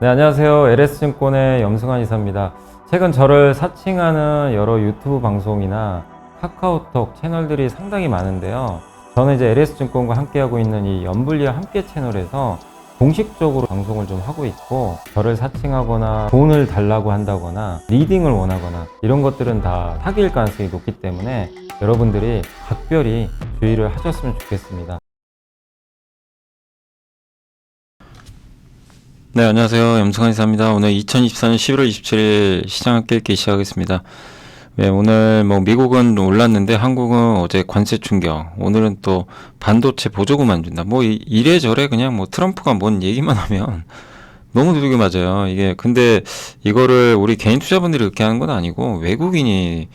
네, 안녕하세요. LS증권의 염승환 이사입니다. 최근 저를 사칭하는 여러 유튜브 방송이나 카카오톡 채널들이 상당히 많은데요. 저는 이제 LS증권과 함께하고 있는 이 연불리와 함께 채널에서 공식적으로 방송을 좀 하고 있고, 저를 사칭하거나 돈을 달라고 한다거나 리딩을 원하거나 이런 것들은 다 사기일 가능성이 높기 때문에 여러분들이 각별히 주의를 하셨으면 좋겠습니다. 네, 안녕하세요. 염승환 이사입니다. 오늘 2024년 11월 27일 시장을 깰기 시작하겠습니다. 네, 오늘 미국은 올랐는데 한국은 어제 관세 충격, 오늘은 또 반도체 보조금 안 준다. 이래저래 그냥 트럼프가 뭔 얘기만 하면 너무 두들겨 맞아요. 이게 근데 이거를 우리 개인 투자분들이 그렇게 하는 건 아니고 외국인이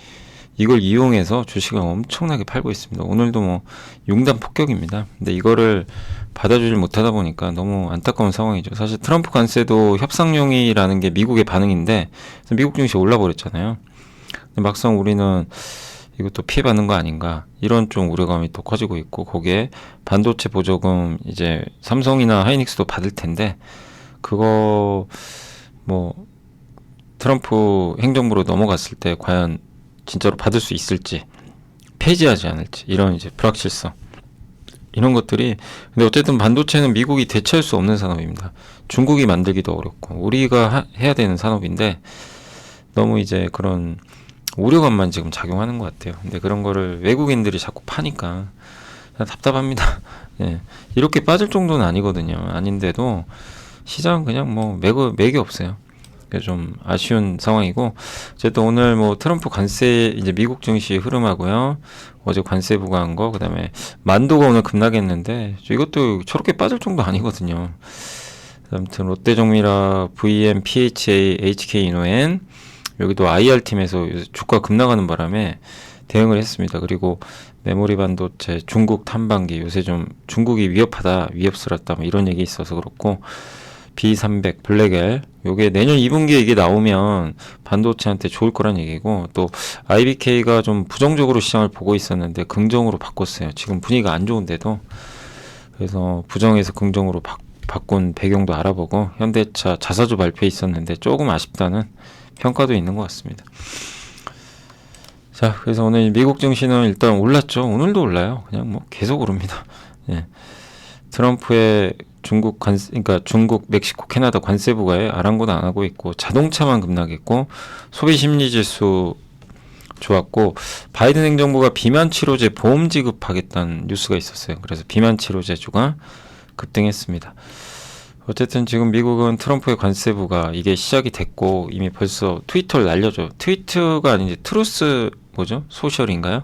이걸 이용해서 주식을 엄청나게 팔고 있습니다. 오늘도 융단 폭격입니다. 근데 이거를 받아주질 못하다 보니까 너무 안타까운 상황이죠. 사실 트럼프 관세도 협상용이라는 게 미국의 반응인데 미국 증시 올라버렸잖아요. 근데 막상 우리는 이것도 피해받는 거 아닌가 이런 좀 우려감이 또 커지고 있고, 거기에 반도체 보조금 이제 삼성이나 하이닉스도 받을 텐데 그거 트럼프 행정부로 넘어갔을 때 과연 진짜로 받을 수 있을지, 폐지하지 않을지, 이런 이제 불확실성, 이런 것들이. 근데 어쨌든 반도체는 미국이 대체할 수 없는 산업입니다. 중국이 만들기도 어렵고 우리가 해야 되는 산업인데 너무 이제 그런 우려감만 지금 작용하는 것 같아요. 근데 그런 거를 외국인들이 자꾸 파니까 답답합니다. 예. 이렇게 빠질 정도는 아니거든요. 아닌데도 시장 그냥 맥이 없어요. 좀 아쉬운 상황이고, 어쨌든 오늘 트럼프 관세, 이제 미국 증시 흐름하고요, 어제 관세 부과한 거, 그 다음에 만도가 오늘 급락했는데 이것도 저렇게 빠질 정도 아니거든요. 아무튼 롯데정밀화, VM, PHA, HK이노엔, 여기도 IR팀에서 주가 급락하는 바람에 대응을 했습니다. 그리고 메모리 반도체, 중국 탐방기, 요새 좀 중국이 위협하다, 위협스럽다 이런 얘기 있어서 그렇고, B300, 블랙엘, 요게 내년 2분기에 이게 나오면 반도체한테 좋을 거란 얘기고, 또 IBK가 좀 부정적으로 시장을 보고 있었는데 긍정으로 바꿨어요. 지금 분위기가 안 좋은데도. 그래서 부정에서 긍정으로 바꾼 배경도 알아보고, 현대차 자사주 발표 있었는데 조금 아쉽다는 평가도 있는 것 같습니다. 자, 그래서 오늘 미국 증시는 일단 올랐죠. 오늘도 올라요. 그냥 계속 오릅니다. 예. 트럼프의 그러니까 중국, 멕시코, 캐나다 관세 부과에 아랑곳 안 하고 있고, 자동차만 급락했고, 소비 심리 지수 좋았고, 바이든 행정부가 비만 치료제 보험 지급하겠다는 뉴스가 있었어요. 그래서 비만 치료제주가 급등했습니다. 어쨌든 지금 미국은 트럼프의 관세 부과 이게 시작이 됐고, 이미 벌써 트위터를 날려줘. 트위터가 아니지 트루스 소셜인가요?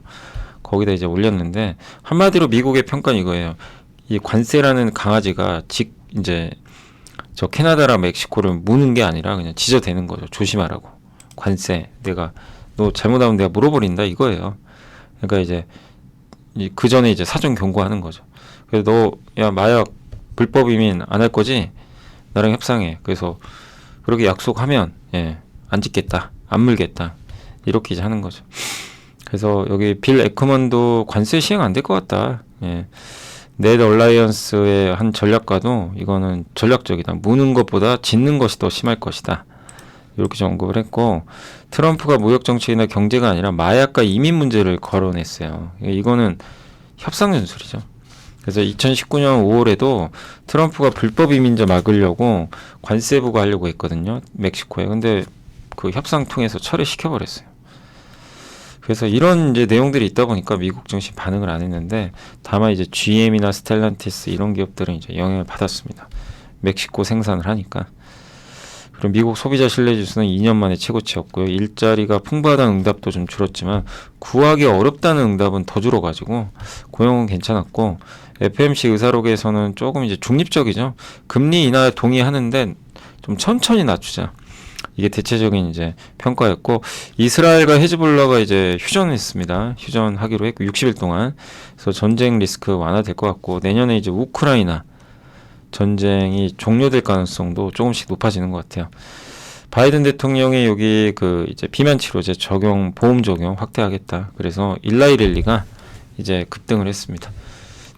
거기다 이제 올렸는데, 한마디로 미국의 평가는 이거예요. 이 관세라는 강아지가 이제 저 캐나다랑 멕시코를 무는 게 아니라 그냥 지저대는 거죠. 조심하라고. 관세, 너 잘못하면 내가 물어버린다 이거예요. 그러니까 이제 그 전에 이제 사전 경고하는 거죠. 그래서 야, 마약 불법 이민 안 할 거지? 나랑 협상해. 그래서 그렇게 약속하면 안 짓겠다, 안 물겠다, 이렇게 이제 하는 거죠. 그래서 여기 빌 에크먼도 관세 시행 안 될 것 같다. 넷 얼라이언스의 한 전략가도 이거는 전략적이다. 무는 것보다 짓는 것이 더 심할 것이다. 이렇게 좀 언급을 했고, 트럼프가 무역 정책이나 경제가 아니라 마약과 이민 문제를 거론했어요. 이거는 협상 전술이죠. 그래서 2019년 5월에도 트럼프가 불법 이민자 막으려고 관세 부과하려고 했거든요. 멕시코에. 근데 그 협상 통해서 철회시켜버렸어요. 그래서 이런 이제 내용들이 있다 보니까 미국 증시 반응을 안 했는데, 다만 이제 GM이나 스텔란티스 이런 기업들은 이제 영향을 받았습니다. 멕시코 생산을 하니까. 그리고 미국 소비자 신뢰 지수는 2년 만에 최고치였고요. 일자리가 풍부하다는 응답도 좀 줄었지만 구하기 어렵다는 응답은 더 줄어가지고 고용은 괜찮았고, FMC 의사록에서는 조금 이제 중립적이죠. 금리 인하 동의하는데 좀 천천히 낮추자. 이게 대체적인 이제 평가였고, 이스라엘과 헤즈볼라가 이제 휴전했습니다. 휴전하기로 했고 60일 동안. 그래서 전쟁 리스크 완화될 것 같고, 내년에 이제 우크라이나 전쟁이 종료될 가능성도 조금씩 높아지는 것 같아요. 바이든 대통령이 여기 이제 비만 치료제 보험 적용 확대하겠다. 그래서 일라이 랠리가 이제 급등을 했습니다.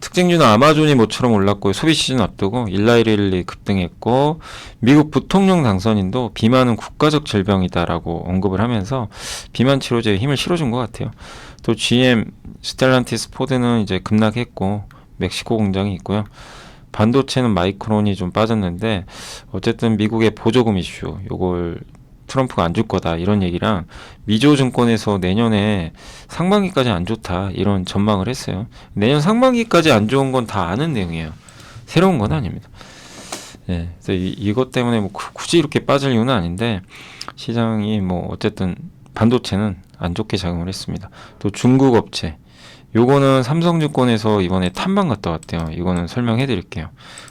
특징주는 아마존이 모처럼 올랐고 소비 시즌 앞두고 일라이릴리 급등했고 미국 부통령 당선인도 비만은 국가적 질병이다라고 언급을 하면서 비만 치료제에 힘을 실어준 것 같아요. 또 GM, 스텔란티스, 포드는 이제 급락했고 멕시코 공장이 있고요. 반도체는 마이크론이 좀 빠졌는데 어쨌든 미국의 보조금 이슈 요걸 트럼프가 안 줄 거다 이런 얘기랑 미조증권에서 내년에 상반기까지 안 좋다 이런 전망을 했어요. 내년 상반기까지 안 좋은 건 다 아는 내용이에요. 새로운 건 아닙니다. 예, 그래서 이것 때문에 뭐 굳이 이렇게 빠질 이유는 아닌데 시장이 뭐 어쨌든 반도체는 안 좋게 작용을 했습니다. 또 중국 업체 요거는 삼성증권에서 이번에 탐방 갔다 왔대요. 이거는 설명해 드릴게요.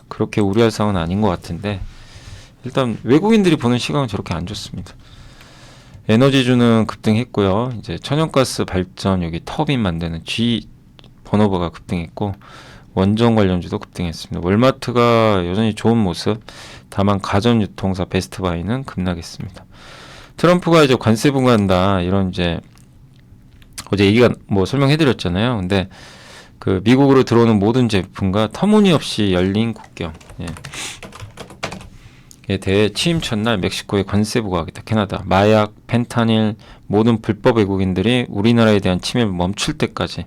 그렇게 우려할 상황은 아닌 것 같은데 일단 외국인들이 보는 시각은 저렇게 안 좋습니다. 에너지주는 급등했고요. 이제 천연가스 발전 여기 터빈 만드는 G 버너버가 급등했고 원전 관련주도 급등했습니다. 월마트가 여전히 좋은 모습. 다만 가전유통사 베스트바이는 급락했습니다. 트럼프가 이제 관세 부과한다 이런 이제 어제 얘기가 뭐 설명해드렸잖아요. 근데 그 미국으로 들어오는 모든 제품과 터무니없이 열린 국경. 예. 에 대해 취임 첫날 멕시코에 관세 부과하겠다. 캐나다 마약, 펜타닐 모든 불법 외국인들이 우리나라에 대한 침해를 멈출 때까지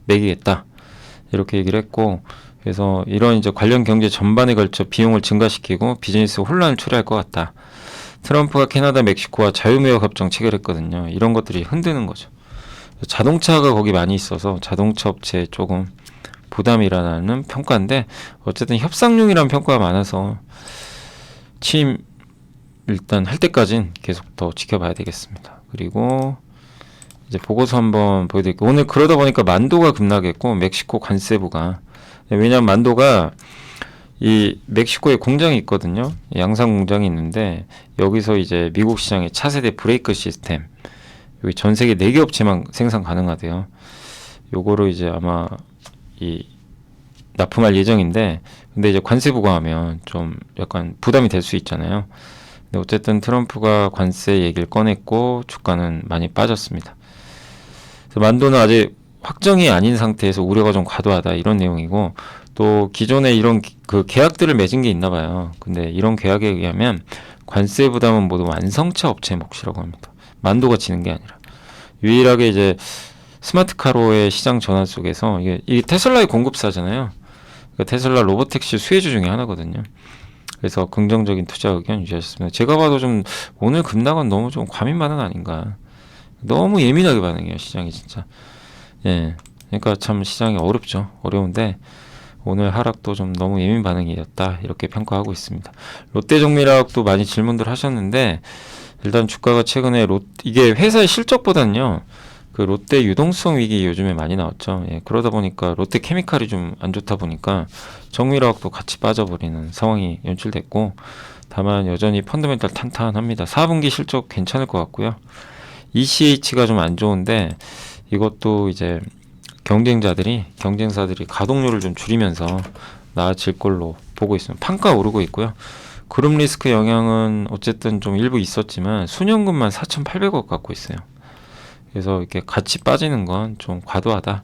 매기겠다. 이렇게 얘기를 했고 그래서 이런 이제 관련 경제 전반에 걸쳐 비용을 증가시키고 비즈니스 혼란을 초래할 것 같다. 트럼프가 캐나다, 멕시코와 자유무역 협정 체결했거든요. 이런 것들이 흔드는 거죠. 자동차가 거기 많이 있어서 자동차 업체에 조금 부담이 일어나는 평가인데 어쨌든 협상용이라는 평가가 많아서 취임 일단 할 때까진 계속 더 지켜봐야 되겠습니다. 그리고 이제 보고서 한번 보여드릴게요. 오늘 그러다 보니까 만도가 급락했고 멕시코 관세부가 왜냐하면 만도가 이 멕시코에 공장이 있거든요. 양산 공장이 있는데 여기서 이제 미국 시장의 차세대 브레이크 시스템 여기 전 세계 4개 업체만 생산 가능하대요. 요거를 이제 아마 이 납품할 예정인데 근데 이제 관세 부과하면 좀 약간 부담이 될 수 있잖아요. 근데 어쨌든 트럼프가 관세 얘기를 꺼냈고 주가는 많이 빠졌습니다. 그래서 만도는 아직 확정이 아닌 상태에서 우려가 좀 과도하다 이런 내용이고 또 기존에 이런 그 계약들을 맺은 게 있나 봐요. 근데 이런 계약에 의하면 관세 부담은 모두 완성차 업체의 몫이라고 합니다. 만도가 지는 게 아니라 유일하게 이제 스마트카로의 시장 전환 속에서 이게 테슬라의 공급사잖아요. 그러니까 테슬라 로보택시 수혜주 중에 하나거든요. 그래서 긍정적인 투자 의견 유지하셨습니다. 제가 봐도 좀 오늘 급락은 너무 좀 과민 반응 아닌가. 너무 예민하게 반응해요 시장이 진짜. 예, 그러니까 참 시장이 어렵죠. 어려운데 오늘 하락도 좀 너무 예민 반응이었다 이렇게 평가하고 있습니다. 롯데정밀화학도 많이 질문들 하셨는데 일단 주가가 최근에 이게 회사의 실적보다는요. 그 롯데 유동성 위기 요즘에 많이 나왔죠. 예, 그러다 보니까 롯데 케미칼이 좀 안 좋다 보니까 정밀화학도 같이 빠져버리는 상황이 연출됐고 다만 여전히 펀더멘탈 탄탄합니다. 4분기 실적 괜찮을 것 같고요. ECH가 좀 안 좋은데 이것도 이제 경쟁사들이 가동률을 좀 줄이면서 나아질 걸로 보고 있습니다. 판가 오르고 있고요. 그룹 리스크 영향은 어쨌든 좀 일부 있었지만 수년금만 4,800억 갖고 있어요. 그래서 이렇게 같이 빠지는 건 좀 과도하다.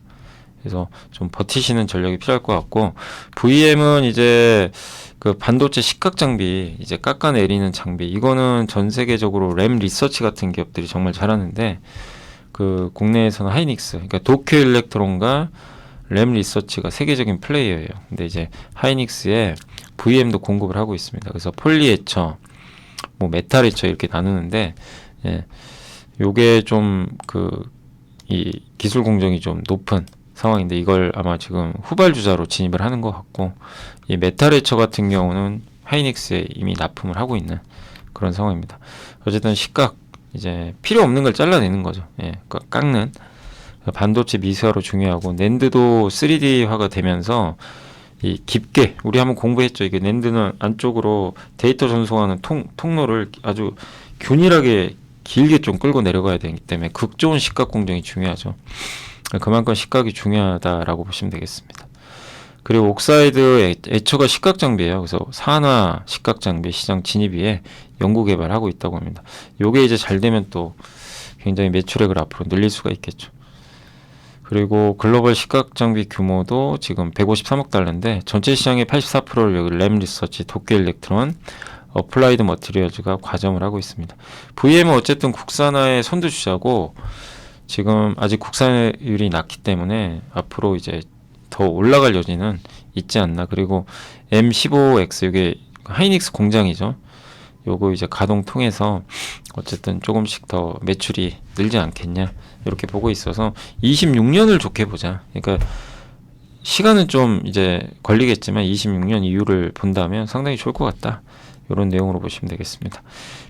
그래서 좀 버티시는 전략이 필요할 것 같고 VM은 이제 그 반도체 식각 장비 이제 깎아내리는 장비 이거는 전 세계적으로 램 리서치 같은 기업들이 정말 잘하는데 그 국내에서는 하이닉스 그러니까 도쿄 일렉트론과 램 리서치가 세계적인 플레이어예요. 근데 이제 하이닉스에 VM도 공급을 하고 있습니다. 그래서 폴리에처, 뭐 메탈에처 이렇게 나누는데 예. 요게 좀 이 기술 공정이 좀 높은 상황인데 이걸 아마 지금 후발주자로 진입을 하는 것 같고 이 메탈에처 같은 경우는 하이닉스에 이미 납품을 하고 있는 그런 상황입니다. 어쨌든 식각 이제 필요 없는 걸 잘라내는 거죠. 예, 깎는 반도체 미세화로 중요하고 낸드도 3D화가 되면서 이 깊게 우리 한번 공부했죠. 이게 낸드는 안쪽으로 데이터 전송하는 통로를 아주 균일하게 길게 좀 끌고 내려가야 되기 때문에 극 좋은 식각 공정이 중요하죠. 그만큼 식각이 중요하다라고 보시면 되겠습니다. 그리고 옥사이드 애처가 식각 장비예요. 그래서 산화 식각 장비 시장 진입 위해 연구 개발하고 있다고 합니다. 요게 이제 잘 되면 또 굉장히 매출액을 앞으로 늘릴 수가 있겠죠. 그리고 글로벌 시각 장비 규모도 지금 153억 달러인데 전체 시장의 84%를 여기 램 리서치, 도쿄 일렉트론, 어플라이드 머티리얼즈가 과점을 하고 있습니다. VM은 어쨌든 국산화에 선두주자고 지금 아직 국산율이 낮기 때문에 앞으로 이제 더 올라갈 여지는 있지 않나. 그리고 M15X 이게 하이닉스 공장이죠. 요거 이제 가동 통해서 어쨌든 조금씩 더 매출이 늘지 않겠냐 이렇게 보고 있어서 26년을 좋게 보자. 그러니까 시간은 좀 이제 걸리겠지만 26년 이후를 본다면 상당히 좋을 것 같다. 이런 내용으로 보시면 되겠습니다.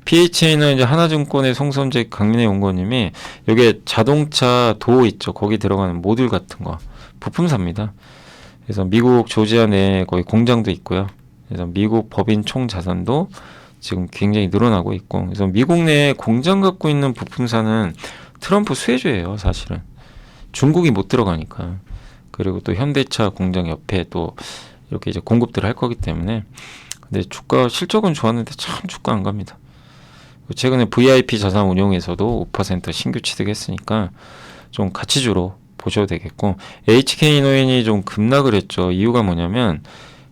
PHA는 이제 하나증권의 송선재 강민혜 연구원님이 여기에 자동차 도어 있죠. 거기 들어가는 모듈 같은 거 부품사입니다. 그래서 미국 조지아 내에 거의 공장도 있고요. 그래서 미국 법인 총 자산도 지금 굉장히 늘어나고 있고, 그래서 미국 내에 공장 갖고 있는 부품사는 트럼프 수혜주예요, 사실은. 중국이 못 들어가니까. 그리고 또 현대차 공장 옆에 또 이렇게 이제 공급들을 할 거기 때문에. 근데 주가 실적은 좋았는데 참 주가 안 갑니다. 최근에 VIP 자산 운용에서도 5% 신규 취득했으니까 좀 가치주로 보셔도 되겠고, HK노인이 좀 급락을 했죠. 이유가 뭐냐면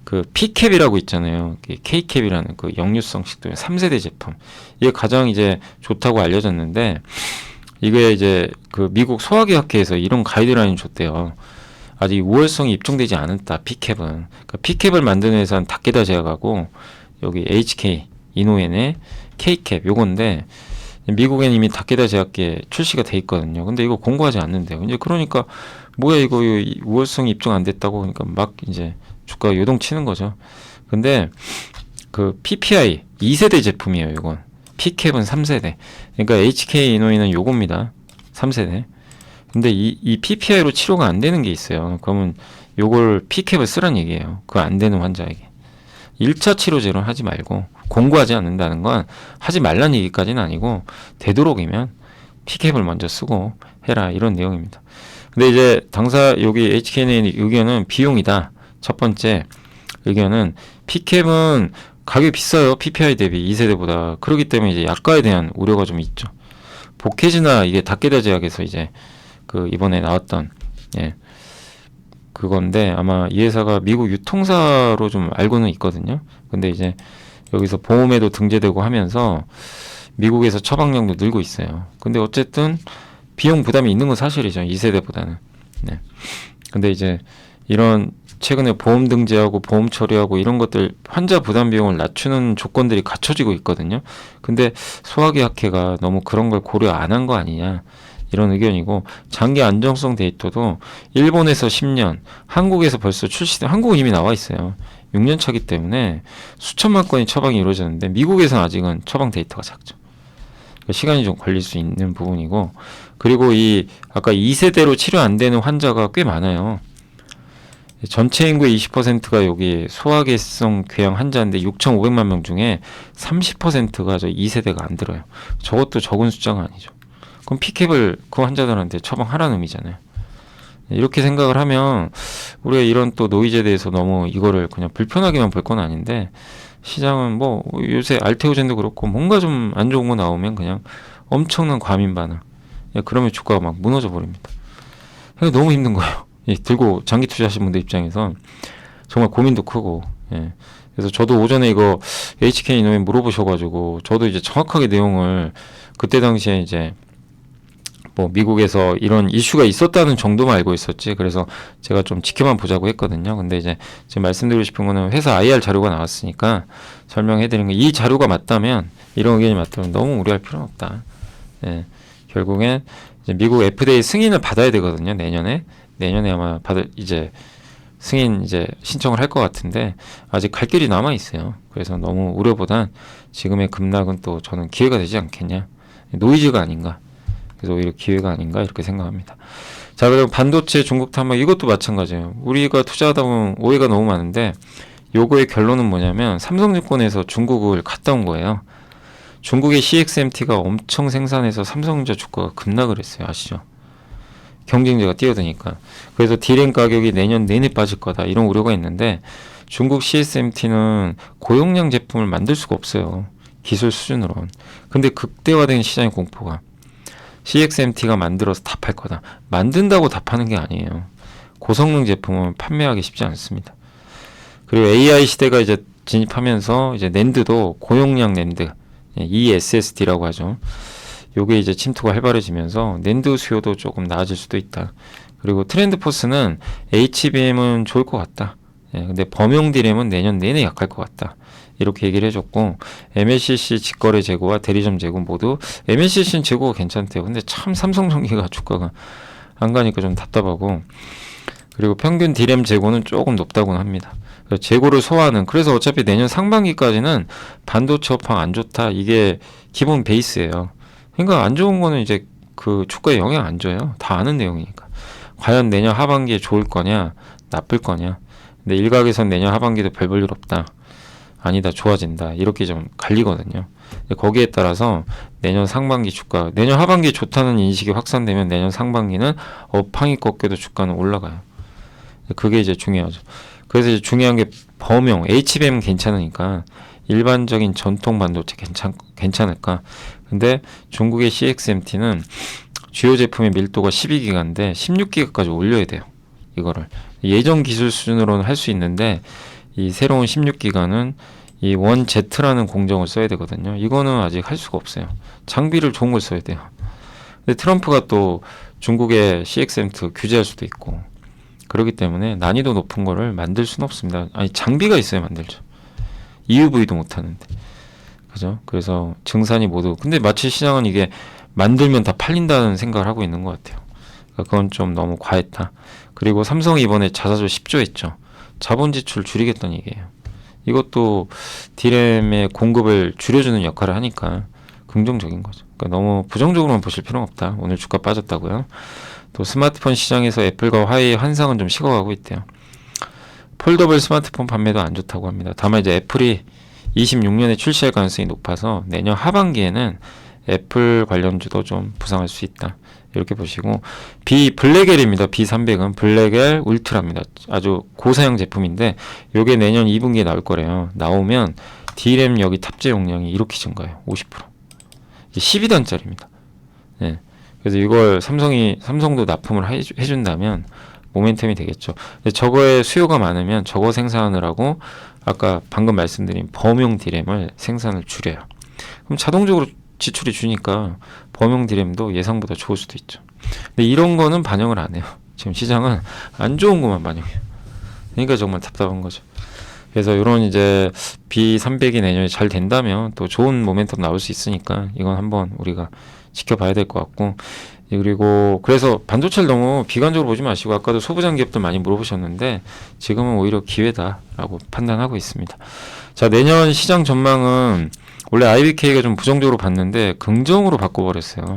그 P캡이라고 있잖아요. K캡이라는 그 역류성 식도 3세대 제품. 이게 가장 이제 좋다고 알려졌는데, 이게 이제 그 미국 소화기학회에서 이런 가이드라인을 줬대요. 아직 우월성이 입증되지 않았다. P캡은. 그러니까 P캡을 만드는 회사는 다케다 제약하고 여기 HK 이노엔의 K캡 요건데, 미국엔 이미 다케다 제약계 출시가 돼 있거든요. 근데 이거 공고하지 않는데요. 이제 그러니까 뭐야 이거 우월성이 입증 안 됐다고, 그러니까 막 이제 주가가 요동치는 거죠. 근데 그 PPI 2세대 제품이에요. 이건 P캡은 3세대. 그러니까 HK 이노이는 요겁니다. 3세대. 근데 이 PPI로 치료가 안 되는 게 있어요. 그러면 요걸 P캡을 쓰란 얘기예요. 그거 안 되는 환자에게. 1차 치료제로 하지 말고, 공고하지 않는다는 건 하지 말란 얘기까지는 아니고 되도록이면 P캡을 먼저 쓰고 해라, 이런 내용입니다. 근데 이제 당사 여기 HK의 의견은 비용이다. 첫 번째 의견은 P캡은 가격이 비싸요. PPI 대비 2세대보다. 그렇기 때문에 이제 약가에 대한 우려가 좀 있죠. 보케지나 이게 다케다 제약에서 이제 그 이번에 나왔던 그건데, 아마 이 회사가 미국 유통사로 좀 알고는 있거든요. 근데 이제 여기서 보험에도 등재되고 하면서 미국에서 처방량도 늘고 있어요. 근데 어쨌든 비용 부담이 있는 건 사실이죠. 2세대보다는. 네. 근데 이제 이런 최근에 보험 등재하고 보험 처리하고 이런 것들 환자 부담 비용을 낮추는 조건들이 갖춰지고 있거든요. 근데 소화기학회가 너무 그런 걸 고려 안 한 거 아니냐, 이런 의견이고, 장기 안정성 데이터도 일본에서 10년, 한국에서 벌써 출시된, 한국은 이미 나와 있어요. 6년 차기 때문에 수천만 건이 처방이 이루어졌는데 미국에서는 아직은 처방 데이터가 작죠. 그러니까 시간이 좀 걸릴 수 있는 부분이고, 그리고 이 아까 2세대로 치료 안 되는 환자가 꽤 많아요. 전체 인구의 20%가 여기 소화계성 궤양 환자인데 6,500만 명 중에 30%가 저 2세대가 안 들어요. 저것도 적은 숫자가 아니죠. 그럼 P캡을 그 환자들한테 처방하라는 의미잖아요. 이렇게 생각을 하면 우리가 이런 또 노이즈에 대해서 너무 이거를 그냥 불편하게만 볼 건 아닌데, 시장은 뭐 요새 알테오젠도 그렇고 뭔가 좀 안 좋은 거 나오면 그냥 엄청난 과민 반응. 그러면 주가가 막 무너져 버립니다. 너무 힘든 거예요. 들고 장기 투자하시는 분들 입장에서 정말 고민도 크고. 그래서 저도 오전에 이거 HK 이노에 물어보셔가지고 저도 이제 정확하게 내용을, 그때 당시에 이제 뭐 미국에서 이런 이슈가 있었다는 정도만 알고 있었지, 그래서 제가 좀 지켜만 보자고 했거든요. 근데 이제 지금 말씀드리고 싶은 거는 회사 IR 자료가 나왔으니까 설명해드리는 거, 이 자료가 맞다면, 이런 의견이 맞다면 너무 우려할 필요는 없다. 결국엔 이제 미국 FDA 승인을 받아야 되거든요. 내년에 아마 이제 승인 이제 신청을 할 것 같은데 아직 갈 길이 남아 있어요. 그래서 너무 우려보단 지금의 급락은 또 저는 기회가 되지 않겠냐, 노이즈가 아닌가, 그래서 오히려 기회가 아닌가, 이렇게 생각합니다. 자, 그리고 반도체 중국 탐막, 이것도 마찬가지예요. 우리가 투자하다 보면 오해가 너무 많은데, 요거의 결론은 뭐냐면 삼성증권에서 중국을 갔다 온 거예요. 중국의 CXMT가 엄청 생산해서 삼성전자 주가가 급락을 했어요. 아시죠? 경쟁자가 뛰어드니까. 그래서 디램 가격이 내년 내내 빠질 거다, 이런 우려가 있는데, 중국 CXMT는 고용량 제품을 만들 수가 없어요. 기술 수준으로는. 근데 극대화된 시장의 공포가. CXMT가 만들어서 다 팔 거다. 만든다고 다 파는 게 아니에요. 고성능 제품은 판매하기 쉽지 않습니다. 그리고 AI 시대가 이제 진입하면서 이제 낸드도 고용량 낸드, ESSD라고 하죠. 요게 이제 침투가 활발해지면서 낸드 수요도 조금 나아질 수도 있다. 그리고 트렌드포스는 HBM은 좋을 것 같다. 근데 범용 D램은 내년 내내 약할 것 같다. 이렇게 얘기를 해줬고, MLCC 직거래 재고와 대리점 재고 모두 MLCC는 재고가 괜찮대요. 근데 참 삼성전기가 주가가 안 가니까 좀 답답하고, 그리고 평균 D램 재고는 조금 높다고는 합니다. 재고를 소화하는, 그래서 어차피 내년 상반기까지는 반도체 업황 안 좋다, 이게 기본 베이스예요. 그러니까 안 좋은 거는 이제 그 주가에 영향 안 줘요. 다 아는 내용이니까. 과연 내년 하반기에 좋을 거냐 나쁠 거냐. 근데 일각에선 내년 하반기도 별 볼 일 없다, 아니다 좋아진다, 이렇게 좀 갈리거든요. 거기에 따라서 내년 상반기 주가, 내년 하반기 좋다는 인식이 확산되면 내년 상반기는 업황이 꺾여도 주가는 올라가요. 그게 이제 중요하죠. 그래서 이제 중요한 게 범용 HBM 괜찮으니까 일반적인 전통 반도체 괜찮을까. 근데 중국의 CXMT는 주요 제품의 밀도가 12기가인데 16기가까지 올려야 돼요. 이거를 예전 기술 수준으로는 할 수 있는데, 이 새로운 16기가는 이 원Z라는 공정을 써야 되거든요. 이거는 아직 할 수가 없어요. 장비를 좋은 걸 써야 돼요. 근데 트럼프가 또 중국의 CXMT 규제할 수도 있고, 그렇기 때문에 난이도 높은 거를 만들 수는 없습니다. 아니, 장비가 있어야 만들죠. EUV도 못하는데. 그죠? 그래서 증산이 모두, 근데 마치 시장은 이게 만들면 다 팔린다는 생각을 하고 있는 것 같아요. 그러니까 그건 좀 너무 과했다. 그리고 삼성이 이번에 자사주 10조 했죠. 자본 지출 줄이겠다는 얘기예요. 이것도 D램의 공급을 줄여주는 역할을 하니까 긍정적인 거죠. 그러니까 너무 부정적으로만 보실 필요는 없다. 오늘 주가 빠졌다고요. 또 스마트폰 시장에서 애플과 화웨이의 환상은 좀 식어가고 있대요. 폴더블 스마트폰 판매도 안 좋다고 합니다. 다만 이제 애플이 26년에 출시할 가능성이 높아서 내년 하반기에는 애플 관련주도 좀 부상할 수 있다. 이렇게 보시고, 블랙엘입니다. B300은 블랙엘 울트라입니다. 아주 고사양 제품인데 요게 내년 2분기에 나올 거래요. 나오면 D램 여기 탑재 용량이 이렇게 증가해요. 50%. 12단짜리입니다. 네. 그래서 이걸 삼성도 납품을 해준다면 모멘텀이 되겠죠. 근데 저거에 수요가 많으면 저거 생산하느라고 아까 방금 말씀드린 범용 D램을 생산을 줄여요. 그럼 자동적으로 지출이 주니까 범용 D램도 예상보다 좋을 수도 있죠. 근데 이런 거는 반영을 안 해요. 지금 시장은 안 좋은 것만 반영해요. 그러니까 정말 답답한 거죠. 그래서 이런 이제 B300이 내년에 잘 된다면 또 좋은 모멘텀 나올 수 있으니까 이건 한번 우리가 지켜봐야 될 것 같고, 그리고 그래서 반도체를 너무 비관적으로 보지 마시고, 아까도 소부장 기업들 많이 물어보셨는데 지금은 오히려 기회다라고 판단하고 있습니다. 자, 내년 시장 전망은 원래 IBK가 좀 부정적으로 봤는데 긍정으로 바꿔버렸어요.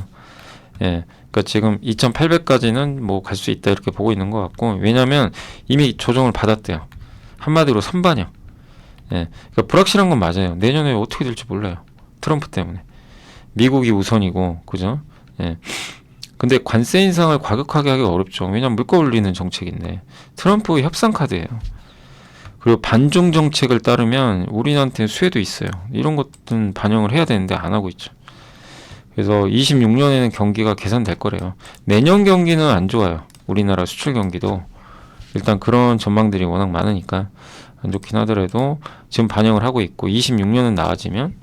예, 그러니까 지금 2,800까지는 뭐 갈 수 있다 이렇게 보고 있는 것 같고, 왜냐하면 이미 조정을 받았대요. 한마디로 선반영. 예, 그러니까 불확실한 건 맞아요. 내년에 어떻게 될지 몰라요. 트럼프 때문에. 미국이 우선이고, 그죠? 예. 근데 관세 인상을 과격하게 하기 어렵죠. 왜냐면 물가 올리는 정책인데. 트럼프의 협상 카드예요. 그리고 반중 정책을 따르면 우리한테 수혜도 있어요. 이런 것들은 반영을 해야 되는데 안 하고 있죠. 그래서 26년에는 경기가 개선될 거래요. 내년 경기는 안 좋아요. 우리나라 수출 경기도. 일단 그런 전망들이 워낙 많으니까 안 좋긴 하더라도 지금 반영을 하고 있고, 26년은 나아지면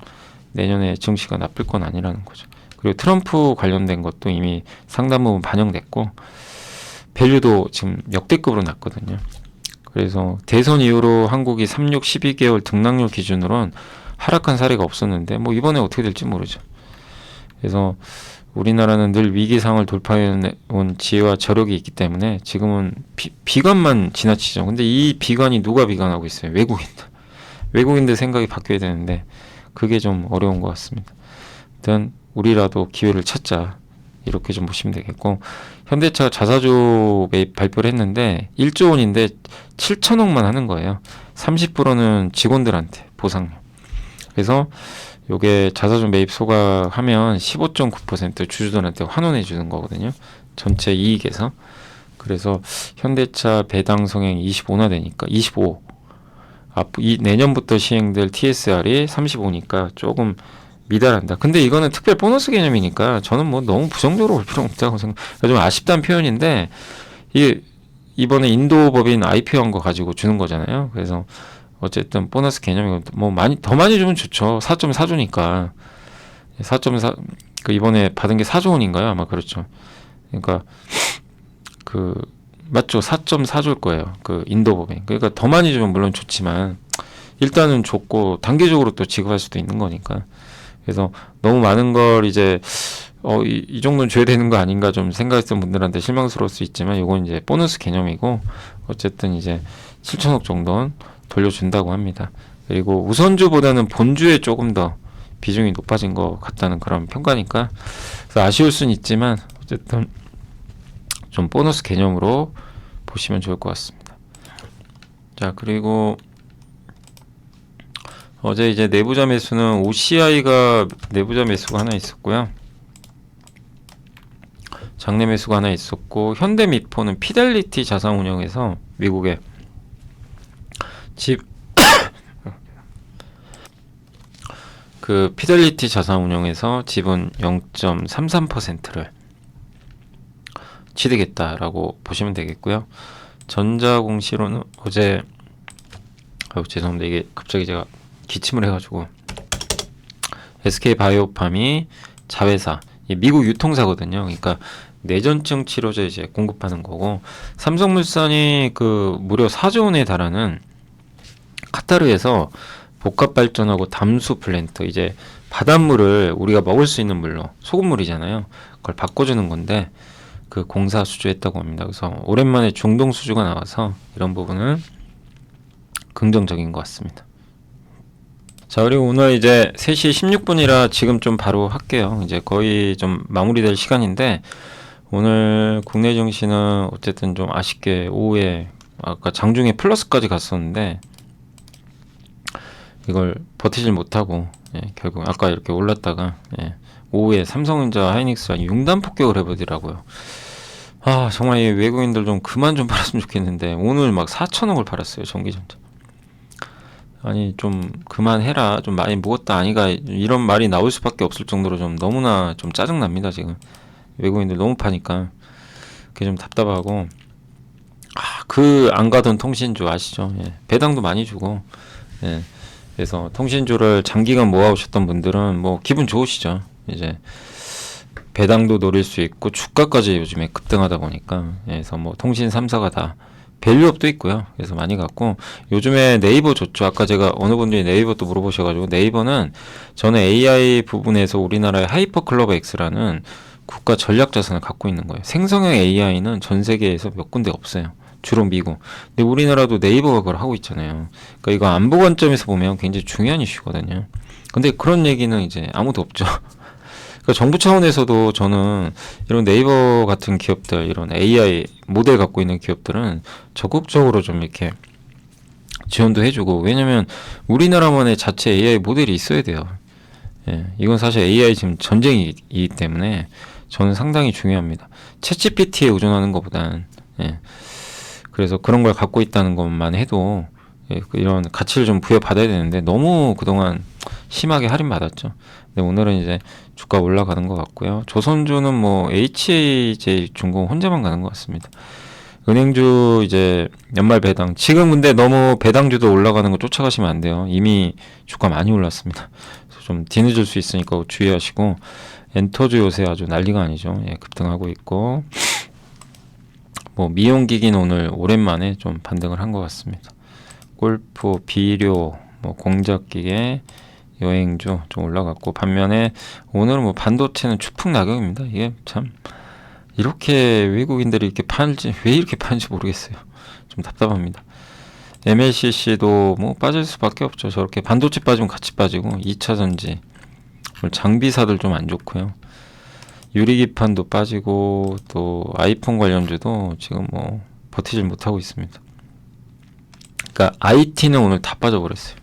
내년에 증시가 나쁠 건 아니라는 거죠. 그리고 트럼프 관련된 것도 이미 상당 부분 반영됐고, 밸류도 지금 역대급으로 났거든요. 그래서 대선 이후로 한국이 3, 6, 12개월 등락률 기준으로는 하락한 사례가 없었는데 뭐 이번에 어떻게 될지 모르죠. 그래서 우리나라는 늘 위기상을 돌파해온 지혜와 저력이 있기 때문에 지금은 비관만 지나치죠. 근데 이 비관이 누가 비관하고 있어요? 외국인들 생각이 바뀌어야 되는데 그게 좀 어려운 것 같습니다. 일단 우리라도 기회를 찾자, 이렇게 좀 보시면 되겠고, 현대차가 자사주 매입 발표를 했는데 1조 원인데 7천억만 하는 거예요. 30%는 직원들한테 보상료. 그래서 요게 자사주 매입 소각하면 15.9% 주주들한테 환원해 주는 거거든요. 전체 이익에서. 그래서 현대차 배당 성향이 25나 되니까 25. 내년부터 시행될 TSR이 35니까 조금 미달한다. 근데 이거는 특별 보너스 개념이니까 저는 뭐 너무 부정적으로 볼 필요 없다고 생각. 좀 아쉽다는 표현인데 이번에 인도 법인 IPO한 거 가지고 주는 거잖아요. 그래서 어쨌든 보너스 개념이고 뭐 더 많이 주면 좋죠. 4.4조니까 4.4 그 이번에 받은 게 4조 원인가요? 아마 그렇죠. 그러니까 그 맞죠? 4.4조일 거예요. 그 인도 법인. 그러니까 더 많이 주면 물론 좋지만 일단은 줬고 단계적으로 또 지급할 수도 있는 거니까. 그래서 너무 많은 걸 이제 이 정도는 줘야 되는 거 아닌가 좀 생각했던 분들한테 실망스러울 수 있지만 이건 이제 보너스 개념이고 어쨌든 이제 7천억 정도는 돌려준다고 합니다. 그리고 우선주보다는 본주에 조금 더 비중이 높아진 것 같다는 그런 평가니까 그래서 아쉬울 수는 있지만 어쨌든 좀 보너스 개념으로 보시면 좋을 것 같습니다. 자, 그리고 어제 이제 내부자 매수는 OCI가 내부자 매수가 하나 있었고요. 장내 매수가 하나 있었고 현대미포는 피델리티 자산운용에서 미국의 그 피델리티 자산운용에서 지분 0.33%를 취득했다라고 보시면 되겠고요. 전자공시로는 어제 죄송합니다. 이게 갑자기 제가 기침을 해가지고 SK바이오팜이 자회사 미국 유통사거든요. 그러니까 내전증 치료제 이제 공급하는 거고 삼성물산이 그 무려 4조 원에 달하는 카타르에서 복합 발전하고 담수 플랜트 이제 바닷물을 우리가 먹을 수 있는 물로 소금물이잖아요. 그걸 바꿔주는 건데 그 공사 수주했다고 합니다. 그래서 오랜만에 중동 수주가 나와서 이런 부분은 긍정적인 것 같습니다. 자, 그리고 오늘 이제 3시 16분이라 지금 좀 바로 할게요. 이제 거의 좀 마무리될 시간인데 오늘 국내 증시는 어쨌든 좀 아쉽게 오후에 아까 장중에 플러스까지 갔었는데 이걸 버티질 못하고 결국 아까 이렇게 올랐다가 오후에 삼성전자 하이닉스가 융단 폭격을 해버리더라고요. 아, 정말 이 외국인들 좀 그만 좀 팔았으면 좋겠는데 오늘 막 4천억을 팔았어요. 전기전자. 아니 좀 그만해라, 좀 많이 먹었다 아니가, 이런 말이 나올 수밖에 없을 정도로 좀 너무나 좀 짜증납니다. 지금 외국인들 너무 파니까 그게 좀 답답하고. 그 안 가던 통신주 아시죠? 배당도 많이 주고 그래서 통신주를 장기간 모아오셨던 분들은 뭐 기분 좋으시죠. 이제 배당도 노릴 수 있고 주가까지 요즘에 급등하다 보니까 그래서 뭐 통신 3사가 다 밸류업도 있고요. 그래서 많이 갔고 요즘에 네이버 좋죠. 아까 제가 어느 분들이 네이버 또 물어보셔가지고 네이버는 저는 AI 부분에서 우리나라의 하이퍼클러버 X라는 국가 전략 자산을 갖고 있는 거예요. 생성형 AI는 전 세계에서 몇 군데 없어요. 주로 미국. 근데 우리나라도 네이버가 그걸 하고 있잖아요. 그러니까 이거 안보 관점에서 보면 굉장히 중요한 이슈거든요. 근데 그런 얘기는 이제 아무도 없죠. 그러니까 정부 차원에서도 저는 이런 네이버 같은 기업들, 이런 AI 모델 갖고 있는 기업들은 적극적으로 좀 이렇게 지원도 해주고, 왜냐면 우리나라만의 자체 AI 모델이 있어야 돼요. 이건 사실 AI 지금 전쟁이기 때문에 저는 상당히 중요합니다. 챗GPT에 의존하는 것보단 그래서 그런 걸 갖고 있다는 것만 해도 이런 가치를 좀 부여받아야 되는데 너무 그동안 심하게 할인받았죠. 근데 오늘은 이제 주가 올라가는 것 같고요. 조선주는 뭐 HAJ-중공 혼자만 가는 것 같습니다. 은행주 이제 연말 배당. 지금 근데 너무 배당주도 올라가는 거 쫓아가시면 안 돼요. 이미 주가 많이 올랐습니다. 그래서 좀 뒤늦을 수 있으니까 주의하시고, 엔터주 요새 아주 난리가 아니죠. 급등하고 있고, 뭐 미용기기는 오늘 오랜만에 좀 반등을 한 것 같습니다. 골프, 비료, 뭐 공작기계, 여행주 좀 올라갔고, 반면에 오늘은 뭐 반도체는 추풍 낙엽입니다. 이게 참 이렇게 외국인들이 이렇게 팔지, 왜 이렇게 파는지 모르겠어요. 좀 답답합니다. MLCC도 뭐 빠질 수밖에 없죠. 저렇게 반도체 빠지면 같이 빠지고, 2차전지 장비사들 좀 안 좋고요. 유리기판도 빠지고, 또 아이폰 관련주도 지금 뭐 버티질 못하고 있습니다. 그러니까 IT는 오늘 다 빠져버렸어요.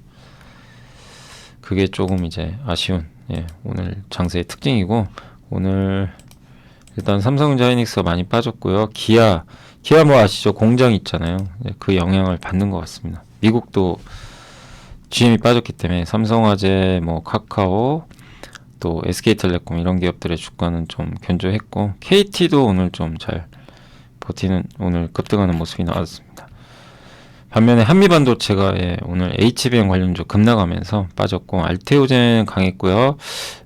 그게 조금 이제 아쉬운 오늘 장세의 특징이고, 오늘 일단 삼성전자 하이닉스가 많이 빠졌고요. 기아 뭐 아시죠? 공장 있잖아요. 그 영향을 받는 것 같습니다. 미국도 GM이 빠졌기 때문에 삼성화재, 뭐 카카오, 또 SK텔레콤 이런 기업들의 주가는 좀 견조했고 KT도 오늘 좀 잘 버티는 오늘 급등하는 모습이 나왔습니다. 반면에 한미반도체가 오늘 HBM 관련주 급락하면서 빠졌고 알테오젠 강했고요.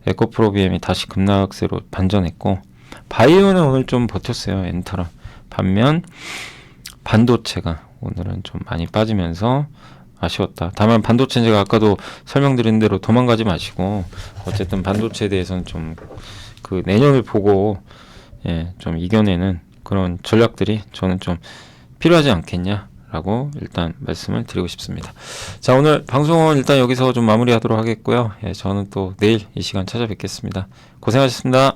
에코프로비엠이 다시 급락세로 반전했고 바이오는 오늘 좀 버텼어요. 엔터라. 반면 반도체가 오늘은 좀 많이 빠지면서 아쉬웠다. 다만 반도체는 제가 아까도 설명드린 대로 도망가지 마시고 어쨌든 반도체에 대해서는 좀 그 내년을 보고 좀 이겨내는 그런 전략들이 저는 좀 필요하지 않겠냐라고 일단 말씀을 드리고 싶습니다. 자, 오늘 방송은 일단 여기서 좀 마무리하도록 하겠고요. 저는 또 내일 이 시간 찾아뵙겠습니다. 고생하셨습니다.